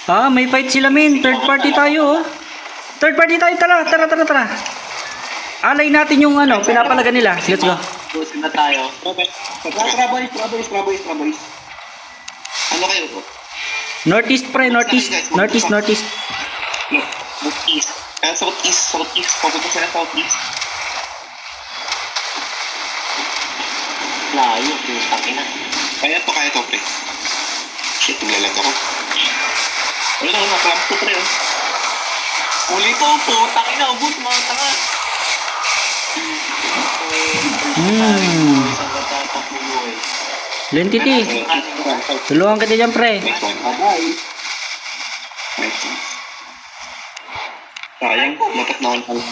Ah, may fight sila, min. Third party tayo, oh. Third party tayo, tara. Alay natin yung ano, pinapalaga nila. Let's go. Busin na tayo. Traboys. Ano kayo po? Northeast, pre, northeast. Northeast. Southeast. Papunta sila southeast. Layo, putang ina. Kaya to, pre. Shit, naglalag ako. Wala na, clamp to, pre. Uli po, putang ina, ubus mga tanga. Isang batatak buhay. Lentity. Tulungan kita dyan, pre. Next one. Sayang, dapat naman pala.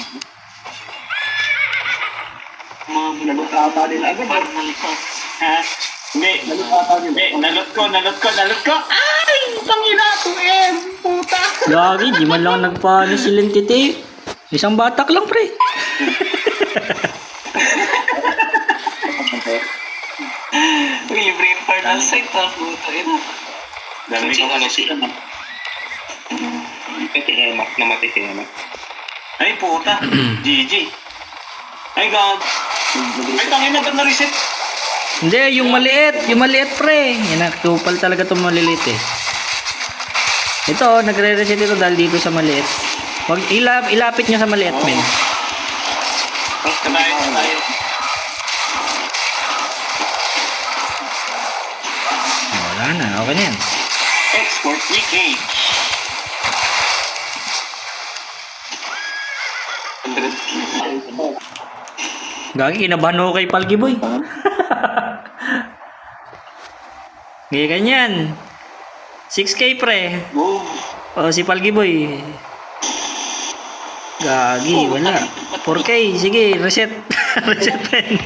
Nalutata din agad. Ha? Hindi. Nalot ko. Ay! Tangina to, puta. Gagi, di man lang nagpaano si Lentity. Isang batak lang, pre. Libre infernal sight, puta ina. Dami kong ano si ano. Hemat, namatay si Hemat. Ay, puta. GG. Ay, gag. Ay, tangina, ba't na-reset? Hindi, yung maliit, pre. Yan, nakupal talaga itong maliliit, eh. Ito, nagre-reset ito dahil dito sa maliit. Wag ilapit nyo sa maliit, men. Tayo. Wala na, okay na yan. Export leakage. 100. Gagi, kinabahan ako kay Palgi Boy. Ngayon ganyan. 6K, pre. Boom. O, si Palgi Boy. Gagi, wala. 4K, sige, reset. Reset rin.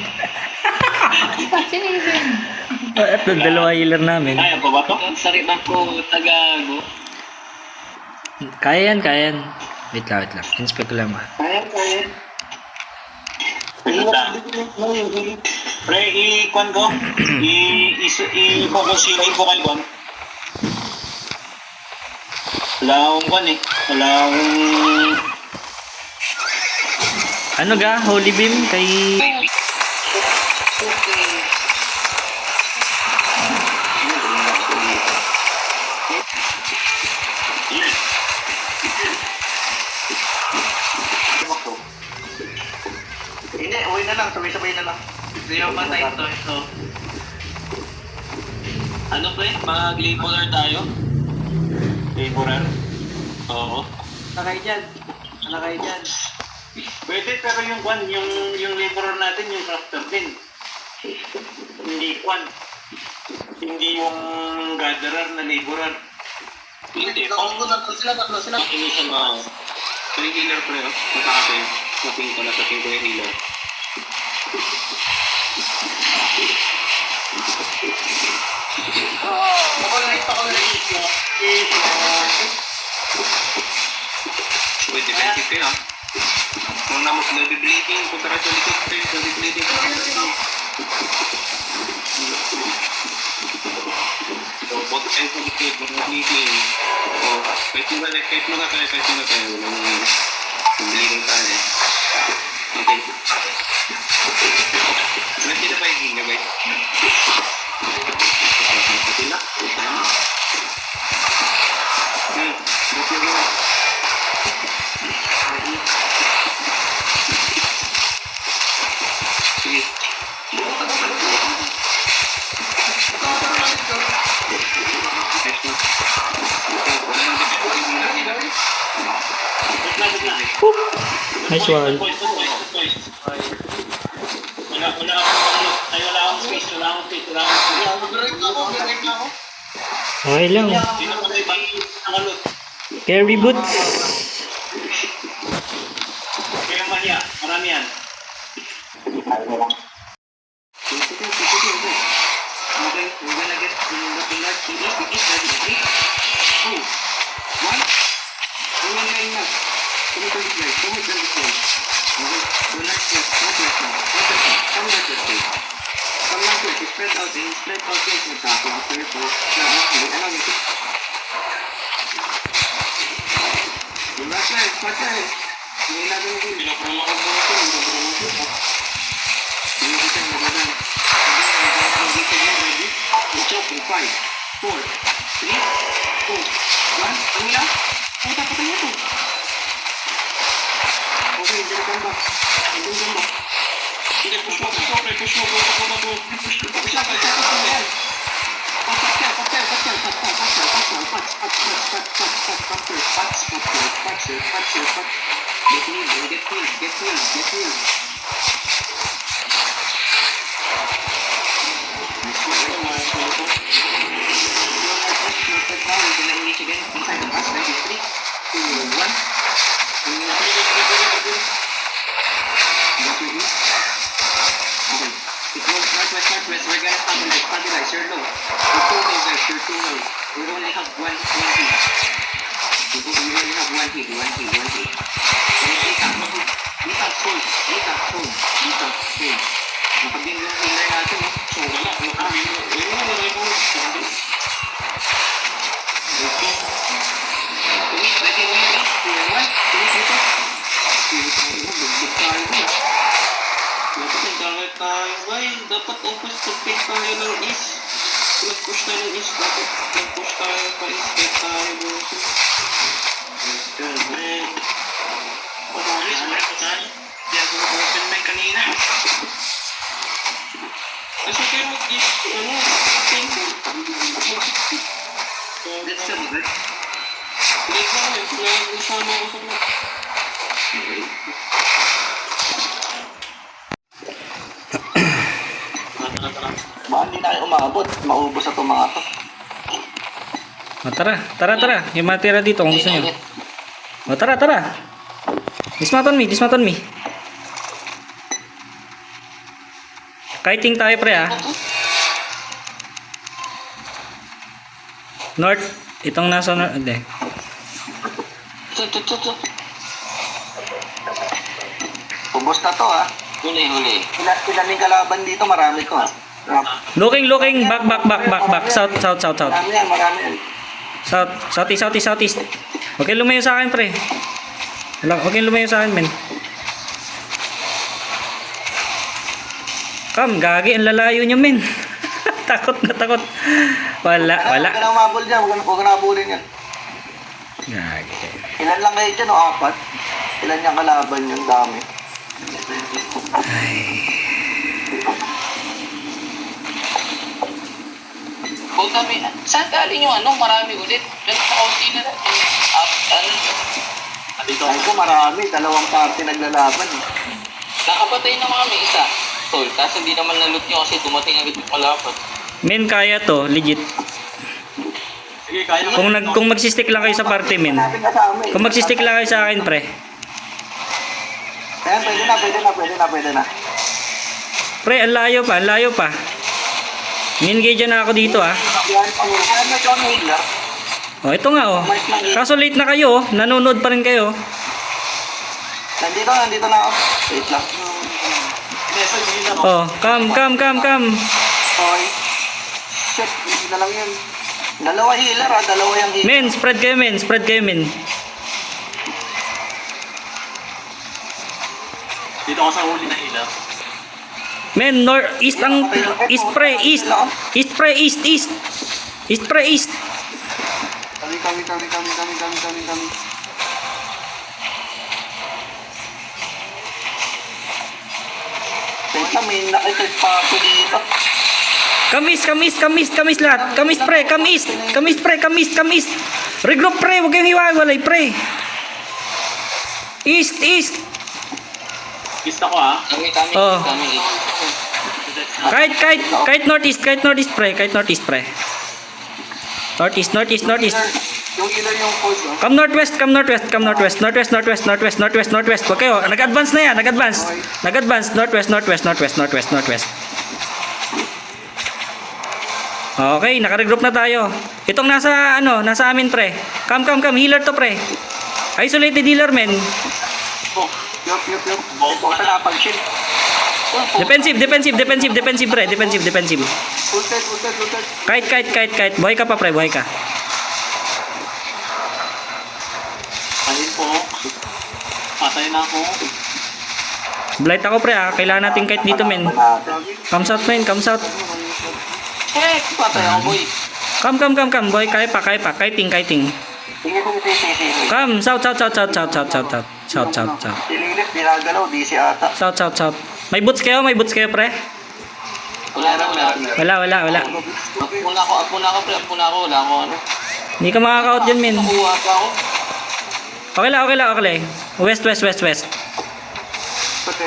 At dalawa healer namin. Kaya pa ba to? Sakit ako, tagago. Kaya yan. Wait lang. Inspect ko lang, ma. Kaya. Pre, i-kwan ko. I-focus ko kay kwan. Wala akong kwan eh. Wala akong... Ano ga? Holy Beam kay... Hindi, uwi na lang. Sabay-sabay na lang. Hindi yung patay ito. Ano pre? Mag-laborer tayo? Laborer? Oo. Nakay dyan. Pwede pero yung kwan, yung laborer natin, yung crafter din. Hindi kwan. Hindi yung gatherer na laborer. Hindi. Tatlo sila. Ini sa mga... Pre healer pre. Matake. Saping ko yung healer. Pwede benefit kayo ah. Kung namus na bleeding, punta ka sa likod pre. Sa bleeding. So, bot tayo sa likod. Mga bleeding. O, kahit mo na tayo. Walang bleeding tayo eh. Okay. Nanti na pa yung hinga, guys. Sila. Sige. Nice one. Wala akong space. Okay lang. Sino pa kayo ba nakalot? Carry boots. Kaya manya, marami yan. Okay, we're gonna get the pillar. Bigis, ready, 3, 2, 1. Line na. Come to this line. Okay, do not just, not left now. Come not just way. Come not just way. Spread out and spread out yung magkako. After your post. Now, okay, allow me to. partner. May ilagan mo din. Pinaprama ko po ito. Pinaprama ko po. Hindi ko siyang magagan. Ready? Watch out in 5, 4, 3, 2, 1. Ano lang? Puta, patay na to. Okay, hindi na gamba. Hindi na gamba. Hindi, push mo, push mo, pre. Push mo, push mo na po. Push siya, push siya. Get healed. Northwest, we're gonna stabilize, you're low. You're too low. We only have one heal. We only have one heal. Meet up soul. Nakabing yung healer natin, no? So, wala. Wala ko. Tumit, ready, 1. Tumit dito. Bugbog tayo dun. Dapat nag-target tayo, guy. Dapat opus pag-pick tayo ng east. Kung nag-push tayo ng east, dapat nag-push tayo pa east. Pick tayo doon. Eh, patalis, wala pa tayo. Hindi ako open mic kanina. Kasi kayo mag-east, pink. Let's go, good. Late lang yun. Nag-usama ako sa vlog. Baka hindi na kayo umabot. Maubos na itong mga to. O, tara. Yung matira dito kung gusto nyo. O, tara. Dismountain me. Kiting tayo, pre, ha. North. Itong nasa north. Hindi. Ubos na to, ha. Huli. Ilan yung kalaban dito? Marami to, ha. Looking. Back. South. Marami yan. Southeast. Okay, lumayo sa akin, pre. Okay, lumayo sa akin, men. Come, gagi, ang lalayo nyo, men. takot. Wala. Huwag ka na umabol dyan. Huwag ka na abulin yan. Gagi. Ilan lang kayo dyan, o 4? Ilan yung kalaban yung dami? Puta, saan galing yung marami ulit? Nagpa-kaunti na lang. Ay ko, marami. 2 party naglalaban. Nakapatay na mga may isa. Tol, kasi hindi naman na-loot nyo kasi dumating agad yung malapat. Men, kaya to, legit. Sige, kaya Kung magsistick lang kayo sa party, men. Natin kasama eh. Kung magsistick lang kayo sa akin, pre. Ayan, pwede na. Pre, ang layo pa. Ni-engage na ako dito, ha. Yan, ayan na John Hitler. O, ito nga, oh. Kaso late na kayo, oh. Nanonood pa rin kayo. Nandito na ako. Wait lang. Oh, come. Okay. Shit, hindi na lang yun. 2 healer, ha. 2 yung healer. Men, spread kayo, men. Dito ako sa huli na hila. Men, east ang... East, pre. East, pre. East. Kami. Wait lang, may nakitip pa ako dito. Kamis lahat. Kamis, pre. Regroup, pre. Huwag kayong hiwalay, pre. East. East ako, ha? Kami. Oh. Kahit northeast, pre. Northeast. Yung healer yung pulse, oh. Come northwest. Huwag kayo. Nag-advance na yan. Northwest. Okay, naka-regroup na tayo. Itong nasa amin, pre. Come. Healer to, pre. Isolated healer, men. Oh, yup. Ito ka na pag-shield. Defensive, pre. Defensive. Ulted. Kahit. Buhay ka pa, pre. Ayun po. Patay na ako. Blight ako pre ah. Kailangan natin kahit dito men. Comes out men, comes out. Patay ako boy. Come boy. Kaya pa. Kiting. Sige. Come, south. Sililit, pinagalaw, di si ata. South. May boots kayo pre? Wala. Wala. Apuna ako pre. Wala ako ano. Hindi ka makaka-out dyan men. Nakuha pa ako. Okay lang. West. Pati.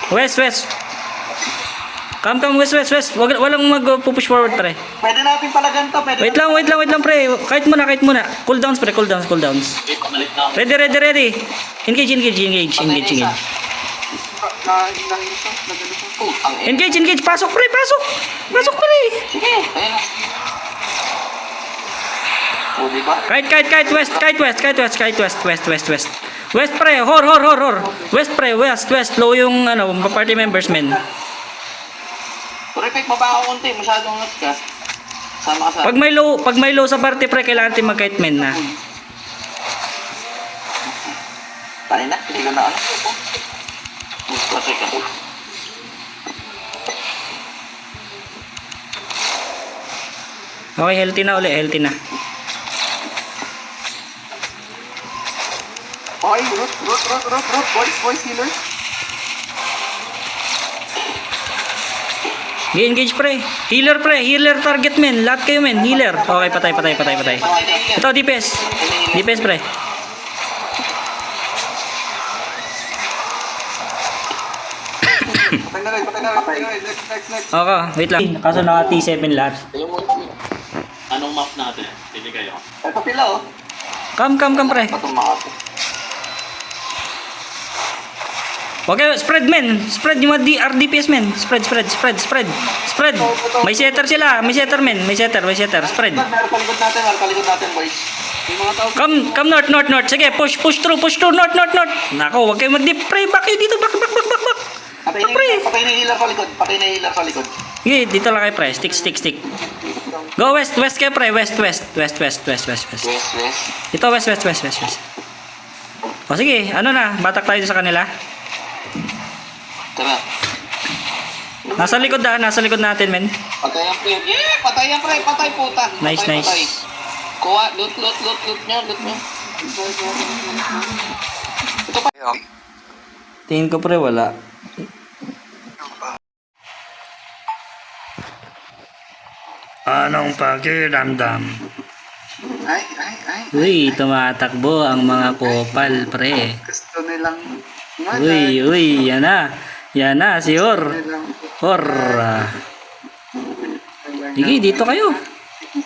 West. Come, west. Walang mag-push forward pre. Pwede natin palagan to. Wait lang pre. Kahit muna. Cool downs pre, cool downs. Okay, pamalit na ako. Ready. Engage. Putang ina. Engage. Pasok pre. Sige, ayun na. O, diba? Kite west. West pre, hor. West pre, west. Low yung party members men. Repeat mo ba ako konti? Masyadong nut ka. Sama ka sa... Pag may low sa party pre, kailangan natin mag-kite men na. Tayo na, piligan na ano. Patay ka. Okay, healthy na. Okay, root. Boys, healer. Engage pre. Healer target men. Lahat kayo men. Healer. Okay, patay. Ito, DPS pre. Patay na rin. Next. Okay, wait lang. Kaso naka T7 lahat. Anong map natin? Pili kayo. Ito pila, oh. Come pre. Itong mga Okay, spread men. Spread yung mga RDPS men. Spread. May setter sila. May setter. Spread. Palikod natin, boys. Yung mga tao. Come north. Sige, push through north. Nako, wag kayo mag-deep pre. Back kayo dito. Back. Patay na yung healer sa likod. Okay, dito lang kayo pre. Stick. Go west kayo pre. West. West. Ito west. O sige, batak tayo sa kanila. Tara. Nasa likod natin men. Patay ang pre. Patay ang pre. Patay puta. Nice. Patay. Kuha. Loot nyo. Ito pa. Tingin ko pre, wala. Anong pakiramdam? Ay. Uy, tumatakbo ang mga kopal pre. Gusto nilang Uy, yan na, si Hor. Sige, dito kayo.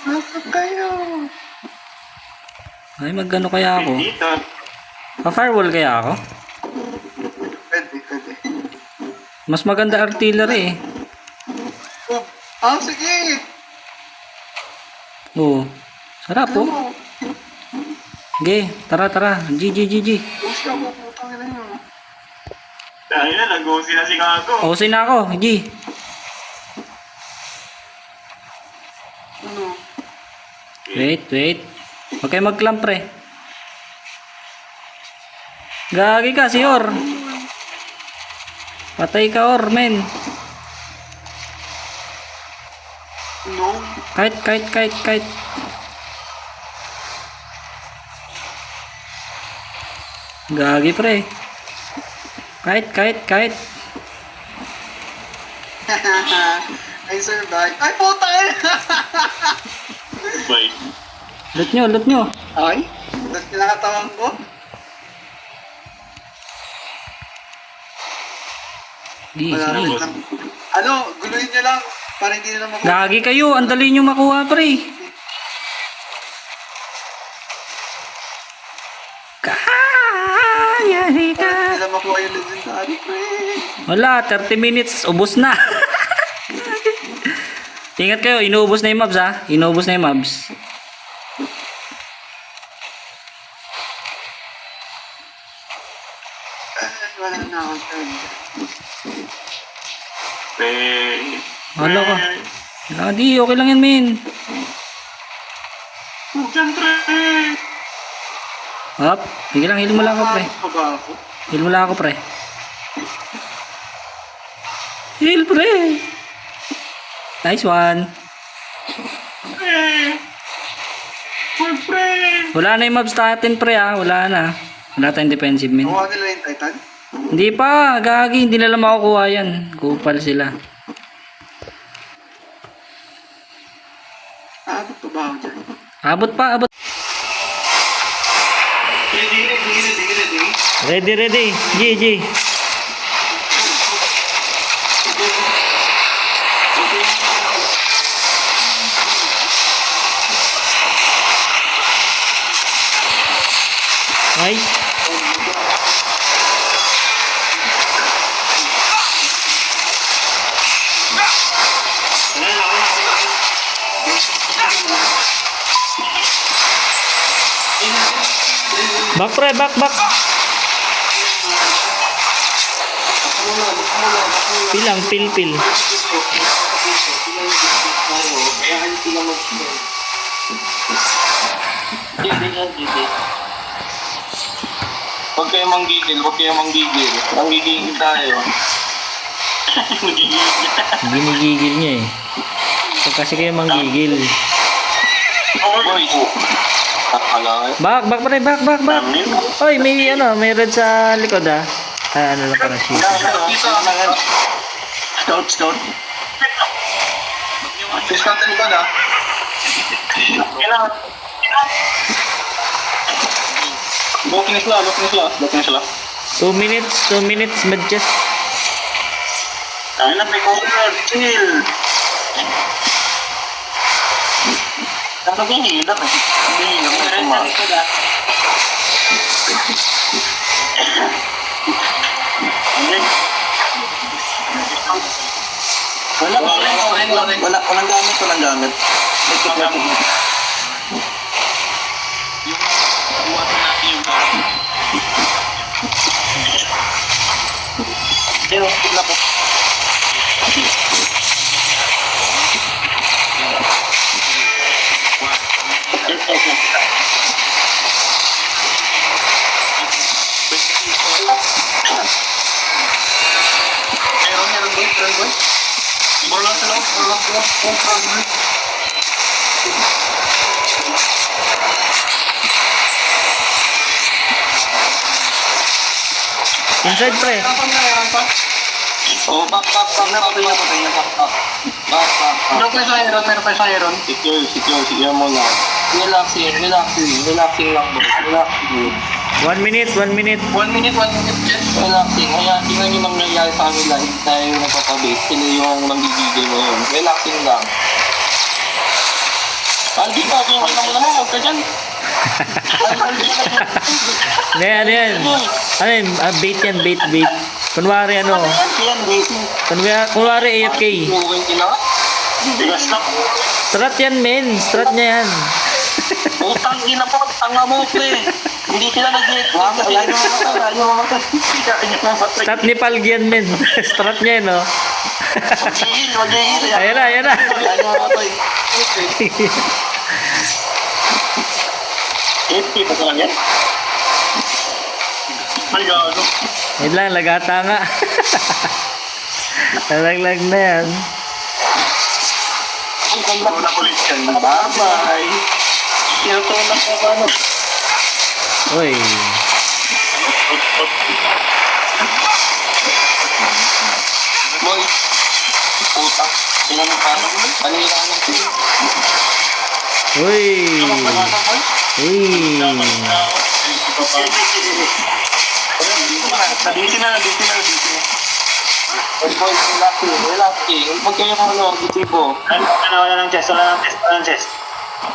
Pasok kayo. Ay, magano kaya ako? Dito. Pa-firewall kaya ako? Pwede. Mas maganda artillery eh. Sige. Oo. Sarap oh. Okay, tara. GG. Gusto ko putang ina nyo. Dahil na, nag-usi na si Kago. Usin na ako, G. Ano? Wait. Huwag kayo mag-clamp pre. Gagi ka, si Hor. Patay ka, Hor, men. No. Kite. Gagi pre. Kite. I survived. Ay, puta ka! Bye. Loot nyo. Ay? Tapos kinakatawan ko? Sige. lang. Guluhin nyo lang para hindi nila makuha. Gagi kayo, ang dali nyo makuha pre. Kaya ka. Para hindi nila makuha yung legendary, pre. Wala, 30 minutes, ubos na. Ingat kayo, inuubos na yung mobs ha. Wala na akong turn. Wala ka. Di, okay lang yan, men. Siyempre. Up. Sige lang, heal mo lang ako, pre. Pa ba ako? Heal mo lang ako, pre. Heal, pre. Nice one. Full friend! Wala na yung mobs natin, pre, ah. Wala na. Wala tayong defensive, min. Nakuha nila yung Titan? Hindi pa, gagi. Hindi nila makukuha yan. Kupal sila. Aabot pa ba ako dyan? Abot pa, abot. Ready. Ready. GG. Nice. Back, pre, back. Pilang, pil. Huwag kayong manggigil. Manggigil tayo. Ginigigil niya eh. Pag kasi kayo manggigil. Boys. Back, pre, back. Oy, may red sa likod ah. Ah, ano lang para siya. Stone. Discount na likod ah. Walking sila. 2 minutes, mid-chest. Tayo na, may corner. Chill. Ano yung hilap eh? Meron na likod ah. Walang gamit. Meron boys. Bola sa loob. Inside, pre. Oh, back. Meron pa sa Iron. Secure mo lang. Relaxing lang boys. Relaxing. 1 minute. 1 minute, yes. Relaxing. Kaya tingnan nyo nangyayari sa kanila. Hindi tayo nagpapabit. Sila yung nanggigigil ngayon. Relaxing lang. Aldi ka, kung wala mo na huwag ka dyan. Ano yan? Ano yun? Bait yan, bait. Kunwari ano? Yan, waiting. Kunwari AFK. Moving kina. Bigas na. Strat yan, men. Strat niya yan. Utang ina po, tanga mo pre. Hindi sila nag-get. Ayaw mamatay. Strat ni Palg yan, men. Strat niya yan, oh. Mag-heal. Ayan na. Ayaw mamatay. Kita ko lang yan. Ay, gaano. Yun lang, lagata nga. Nalaglag na yan. Wala ko ulit yan. Bye-bye. Tinutulak ko ano. Uy. Boy. Putak. Sila ng paano. Panira ng team. Uy. Dito na. Boy, relaxing. Huwag kayo ano, isibo. Wala ng chest. Wala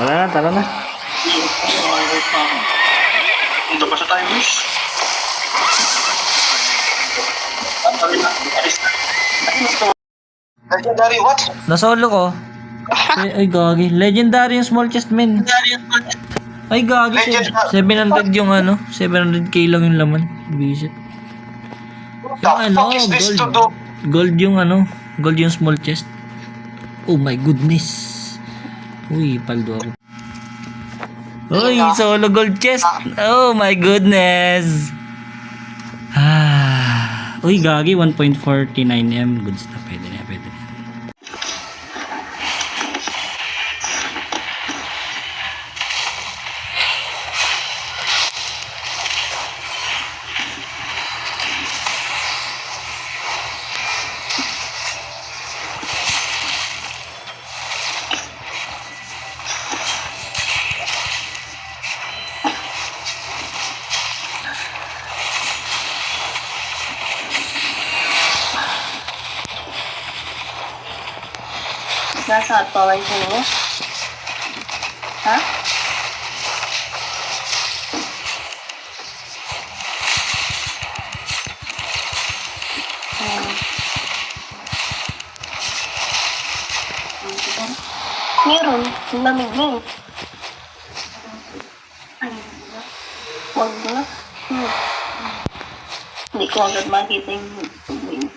na, tara na. Ito pa sa tayo, boys. Legendary what? Nasolo ko. Ay, gagi. Legendary yung small chest, men. Ay, gagi. 700 yung ano. 700k lang yung laman. Visit. Yung ano, gold. Gold yung ano. Gold yung small chest. Oh my goodness. Uy, paldo ako. Uy, solo gold chest. Oh my goodness. Uy, gagi, 1.49M. Goods na, pwede na, pwede na. Nasa toy mo? Ha? Meron. Ang lamig mo. Huwag na. Hindi ko agad makita yung tubig.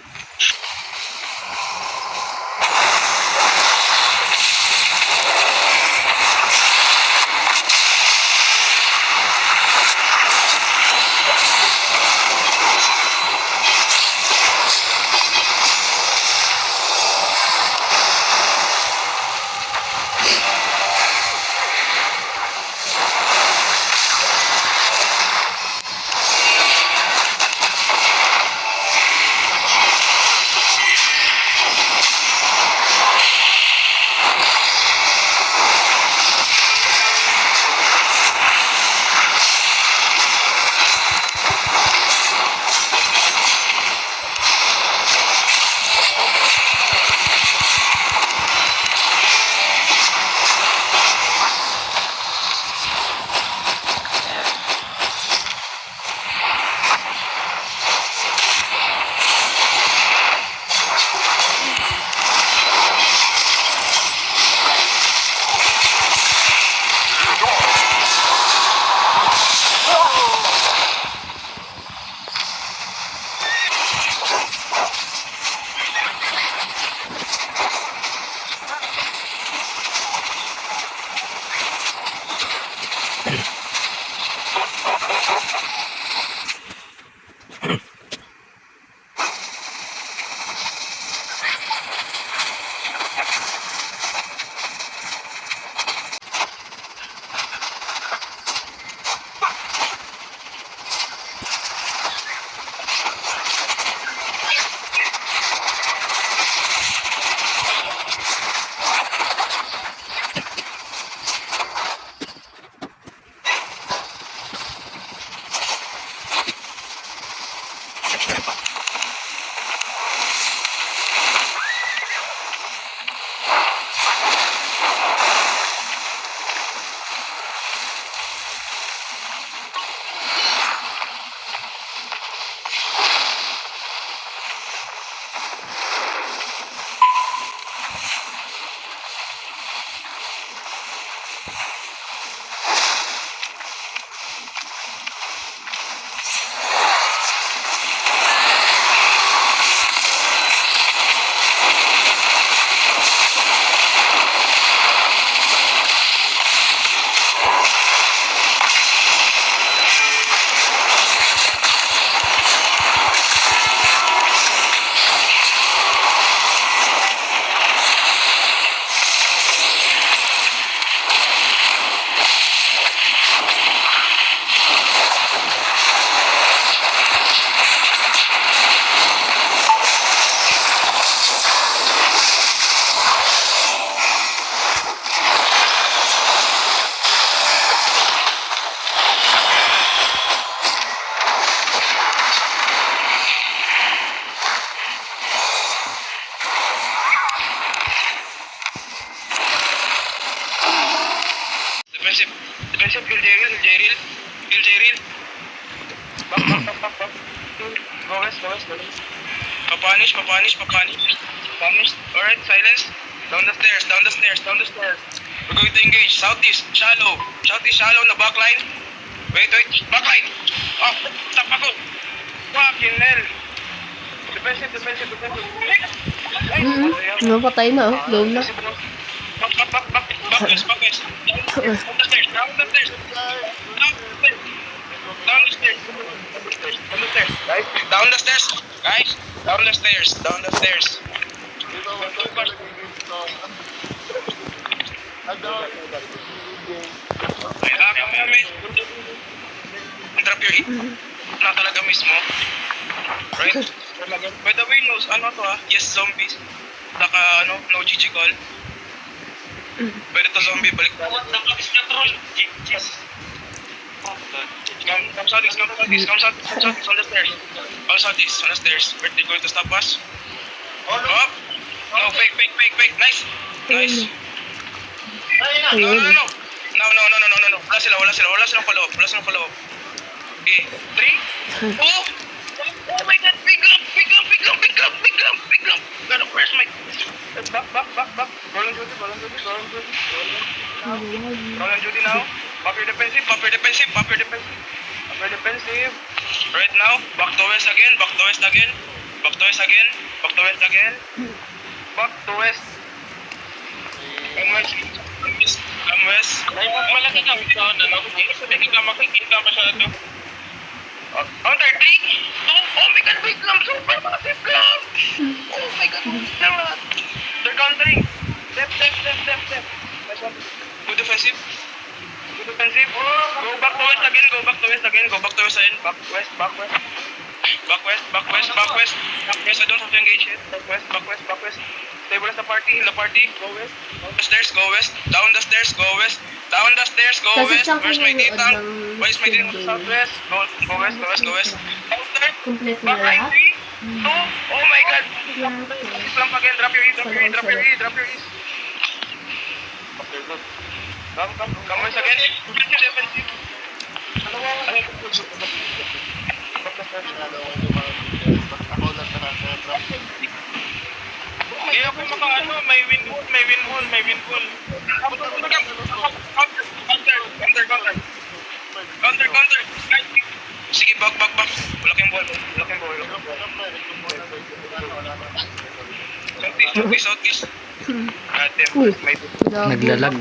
Defensive, kill Jeril. Kill Jeril. Back. Go west. Papanish. Alright, silence. Down the stairs. We're going to engage. Southeast, shallow na backline. Wait. Backline. Oh, tap ako. Fucking hell. Defensive. Napatay na, oh. Low na. Back. Backwest. Down the stairs. Down the stairs. Guys. Down the stairs. Guys. Down the stairs. Down the stairs. Drop your hit. Na talaga mismo. Right? By the way, no, ano to yes, zombies. No GG call. Pwede to zombie, balik. What the fuck is that roll? Yes. Come southeast on the stairs. All southeast on the stairs. Where they going to stop us? Up. No, fake. Nice. No. Wala silang follow up. Okay, 3, 2. Oh my god, big up. Gotta press my... Back. Roll on duty now. Pop your defensive. Right now, back to west again. Back to west. Come west. Malaki kami sa hindi ka makikita masyado. Counter 3, 2, oh my god, big lamp, super massive lamp! Oh my god, they're countering. Left. Go defensive. Go back to west again. Back west. I don't have to engage it. Back west. Stabilize the party. Go west. Down the stairs, go west. Where's my data? Southwest. Go west. Counter. Complete Back na right, lahat. 3, 2. Oh my god. Slump again. Drop your E. Come west again. Get your defensive. Kaya ako may win wall. Counter. Sige, back. Malaking ball. Southeast. May Naglalag.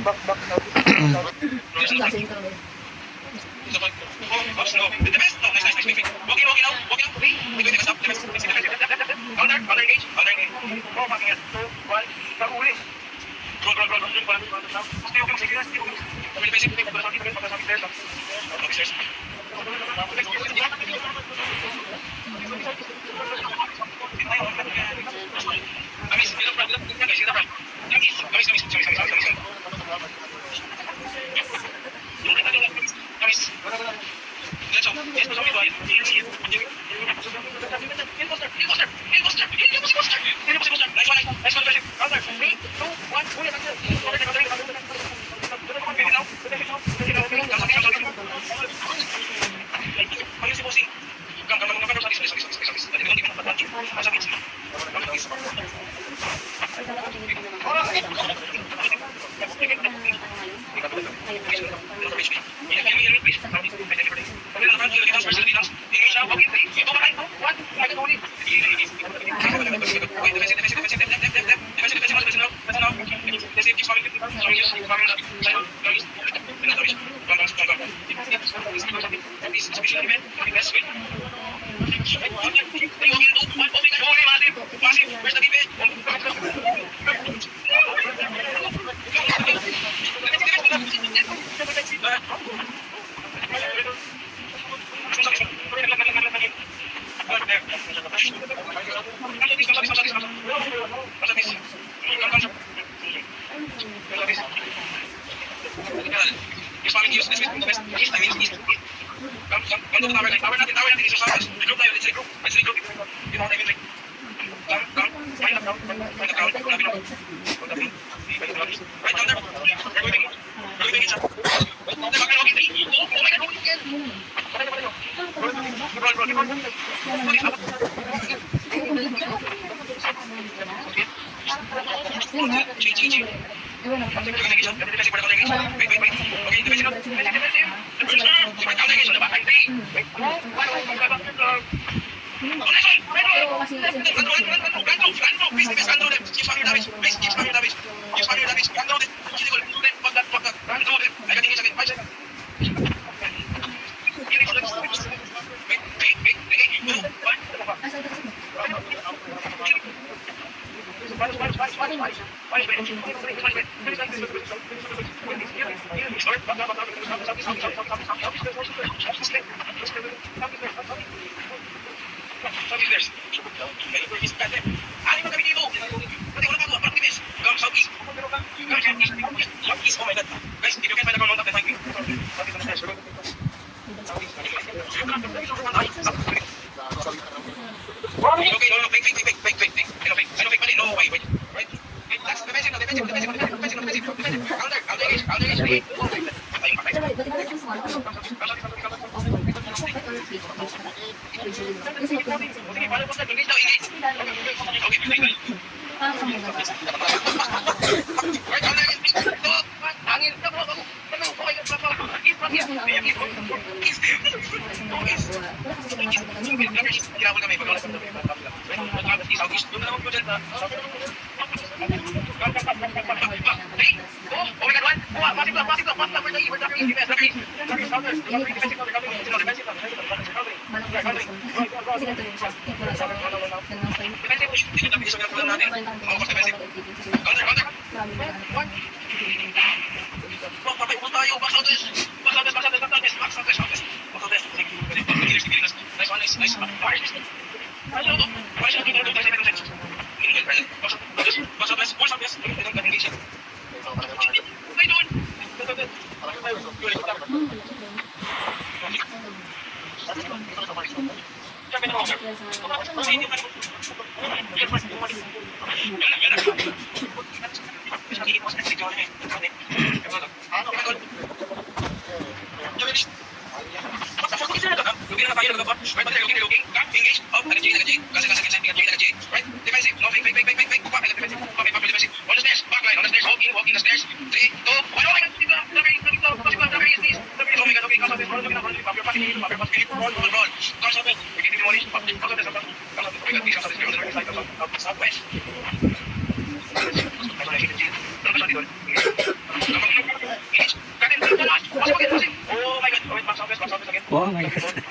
Oh my God.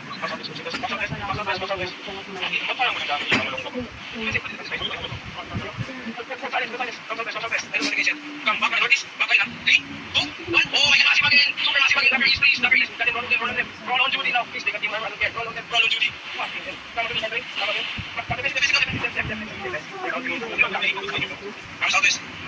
Southwest.